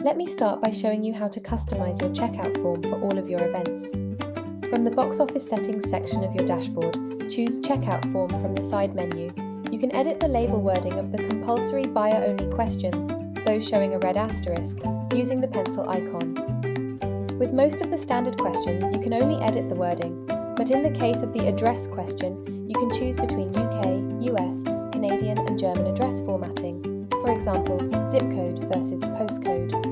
Let me start by showing you how to customize your checkout form for all of your events. From the box office settings section of your dashboard, choose Checkout Form from the side menu. You can edit the label wording of the compulsory buyer-only questions, those showing a red asterisk, using the pencil icon. With most of the standard questions, you can only edit the wording, but in the case of the address question, you can choose between UK, US, Canadian and German address formatting, for example, zip code versus postcode.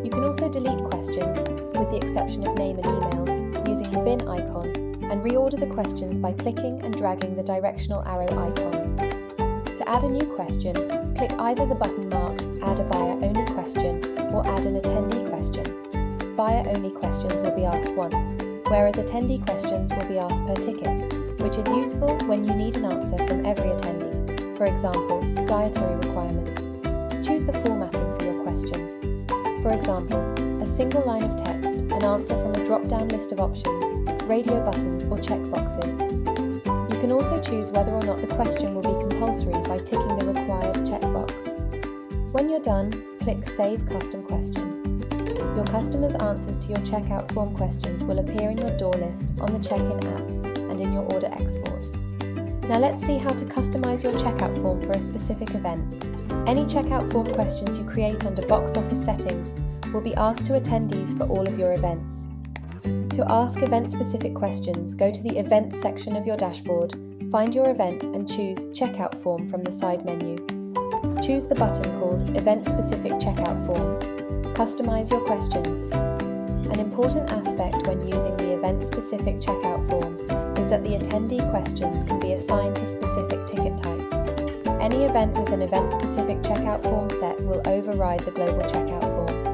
You can also delete questions, with the exception of name and email, using the bin icon, and reorder the questions by clicking and dragging the directional arrow icon. To add a new question, click either the button marked Add a Buyer-Only Question or Add an Attendee Question. Buyer-only questions will be asked once, whereas attendee questions will be asked per ticket, which is useful when you need an answer from every attendee, for example, dietary requirements. Choose the formatting for your question. For example, a single line of text, an answer from a drop-down list of options, radio buttons or checkboxes. You can also choose whether or not the question will be compulsory by ticking the required checkbox. When you're done, click Save Custom Question. Your customers' answers to your checkout form questions will appear in your door list on the check-in app and in your order export. Now let's see how to customize your checkout form for a specific event. Any checkout form questions you create under box office settings will be asked to attendees for all of your events. To ask event-specific questions, go to the Events section of your dashboard, find your event and choose Checkout Form from the side menu. Choose the button called Event-Specific Checkout Form. Customize your questions. An important aspect when using the event-specific checkout form is that the attendee questions can be assigned to specific ticket types. Any event with an event-specific checkout form set will override the global checkout form.